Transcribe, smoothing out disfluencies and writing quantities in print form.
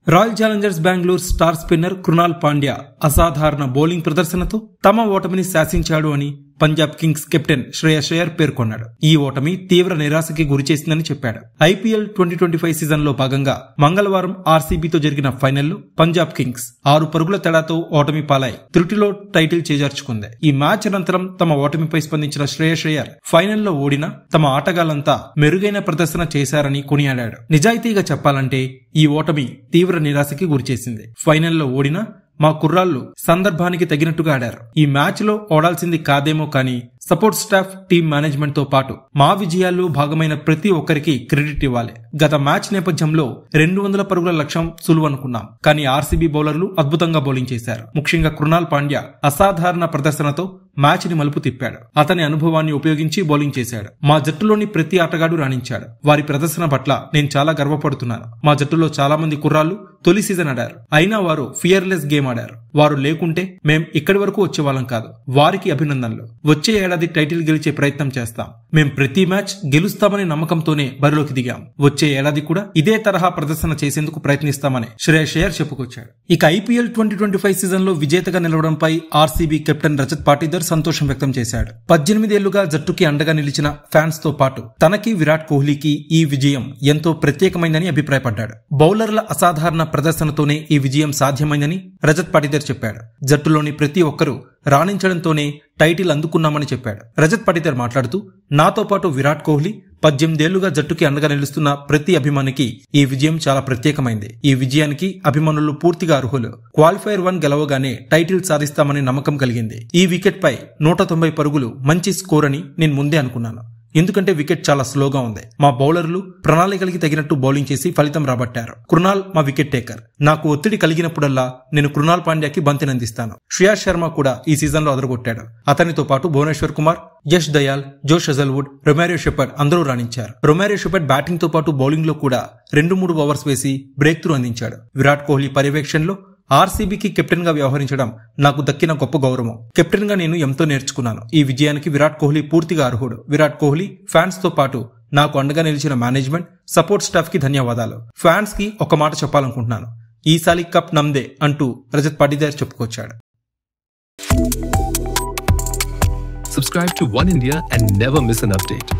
Royal Challengers Bengaluru star spinner Krunal Pandya అసాధారణ bowling ప్రదర్శనతో తమ ఓటమిని శాసించాడు అని పంజాబ్ కింగ్స్ కెప్టెన్ శ్రేయస్ అయ్యర్ పేర్కొన్నాడు. ఈ ఓటమి తీవ్ర నిరాశకి గురిచేసిందని చెప్పాడు. ఐపీఎల్ 2025 సీజన్ లో భాగంగా మంగళవారం ఆర్సీబీతో జరిగిన ఫైనల్లో పంజాబ్ కింగ్స్ 6 పరుగుల తేడాతో ఓటమి పాలై త్రుటిలో టైటిల్ చేజార్చుకుంది. ఈ మ్యాచ్ అనంతరం తమ ఓటమిపై స్పందించిన శ్రేయస్ అయ్యర్ ఫైనల్లో ఓడినా తమ ఆటగాళ్లంతా మెరుగైన ప్రదర్శన చేశారని కొనియాడాడు. నిజాయితీగా చెప్పాలంటే ఈ ఓటమి తీవ్ర నిరాశకి గురిచేసింది. ఫైనల్లో ఓడినా మా కుర్రాళ్లు సందర్భానికి తగినట్టుగా ఆడారు. ఈ మ్యాచ్ లో ఓడాల్సింది కాదేమో కానీ సపోర్ట్ స్టాఫ్, టీం మేనేజ్మెంట్ తో పాటు మా విజయాల్లో భాగమైన ప్రతి ఒక్కరికి క్రెడిట్ ఇవ్వాలి. గత మ్యాచ్ నేపథ్యంలో 200 పరుగుల లక్ష్యం సులువు అనుకున్నాం, కానీ ఆర్సీబీ బౌలర్లు అద్భుతంగా బౌలింగ్ చేశారు. ముఖ్యంగా కృణాల్ పాండ్యా అసాధారణ ప్రదర్శనతో మ్యాచ్ ని మలుపు తిప్పాడు. అతని అనుభవాన్ని ఉపయోగించి బౌలింగ్ చేశాడు. మా జట్టులోని ప్రతి ఆటగాడు రాణించాడు. వారి ప్రదర్శన పట్ల నేను చాలా గర్వపడుతున్నాను. మా జట్టులో చాలా మంది కుర్రాళ్లు తొలి సీజన్ ఆడారు, అయినా వారు ఫియర్లెస్ గేమ్ ఆడారు. వారు లేకుంటే మేం ఇక్కడి వరకు వచ్చేవాళ్ళం కాదు. వారికి అభినందనలు. వచ్చే ఏడాది టైటిల్ గెలిచే ప్రయత్నం చేస్తాం. మేం ప్రతి మ్యాచ్ గెలుస్తామనే నమ్మకంతోనే బరిలోకి దిగాం. వచ్చే ఏడాది కూడా ఇదే తరహా ప్రదర్శన చేసేందుకు ప్రయత్నిస్తామని శ్రేయస్ అయ్యర్ చెప్పుకొచ్చాడు. ఇక ఐపీఎల్ 2025 సీజన్ లో విజేతగా నిలవడంపై ఆర్సీబీ కెప్టెన్ రజత్ పాటీదార్ సంతోషం వ్యక్తం చేశాడు. 18 ఏళ్లుగా జట్టుకి అండగా నిలిచిన ఫ్యాన్స్ తో పాటు తనకి, విరాట్ కోహ్లీకి ఈ విజయం ఎంతో ప్రత్యేకమైందని అభిప్రాయపడ్డాడు. బౌలర్ల అసాధారణ ప్రదర్శనతోనే ఈ విజయం సాధ్యమైందని రజత్ పాటీదార్ చెప్పాడు. జట్టులోని ప్రతి ఒక్కరూ రాణించడంతోనే టైటిల్ అందుకున్నామని చెప్పాడు. రజత్ పాటీదార్ మాట్లాడుతూ, నాతో పాటు విరాట్ కోహ్లీ 18 ఏళ్లుగా జట్టుకి అండగా నిలుస్తున్న ప్రతి అభిమానికి ఈ విజయం చాలా ప్రత్యేకమైంది. ఈ విజయానికి అభిమానులు పూర్తిగా అర్హులు. క్వాలిఫైర్ 1 గెలవగానే టైటిల్ సాధిస్తామనే నమ్మకం కలిగింది. ఈ వికెట్ పై 190 పరుగులు మంచి స్కోర్ అని నేను ముందే అనుకున్నాను. ఎందుకంటే వికెట్ చాలా స్లోగా ఉంది. మా బౌలర్లు ప్రణాళికలకి తగినట్టు బౌలింగ్ చేసి ఫలితం రాబట్టారు. కృణాల్ మా వికెట్ టేకర్. నాకు ఒత్తిడి కలిగినప్పుడల్లా నేను కృణాల్ పాండ్యాకి బంతినందిస్తాను. శ్రేయస్ శర్మ కూడా ఈ సీజన్ లో అదరగొట్టాడు. అతనితో పాటు భువనేశ్వర్ కుమార్, యష్ దయాల్, జోష్ హజల్వుడ్, రొమారియో షెపర్డ్ అందరూ రాణించారు. రొమారియో షెపర్డ్ బ్యాటింగ్ తో పాటు బౌలింగ్ లో కూడా 2-3 ఓవర్స్ వేసి బ్రేక్ త్రూ అందించాడు. విరాట్ కోహ్లీ పర్యవేక్షణలో ఆర్సీబీకి కెప్టెన్ గా వ్యవహరించడం నాకు దక్కిన గొప్ప గౌరవం. కెప్టెన్ గా నేను ఎంతో నేర్చుకున్నాను. ఈ విజయానికి విరాట్ కోహ్లీ పూర్తిగా అర్హుడు. విరాట్ కోహ్లీ, ఫ్యాన్స్ తో పాటు నాకు అండగా నిలిచిన మేనేజ్మెంట్, సపోర్ట్ స్టాఫ్ కి ధన్యవాదాలు. ఫ్యాన్స్ కి ఒక మాట చెప్పాలనుకుంటున్నాను, ఈసారి కప్ నమ్దే అంటూ రజత్ పాటీదార్ చెప్పుకొచ్చాడు. Subscribe to One India and never miss an update.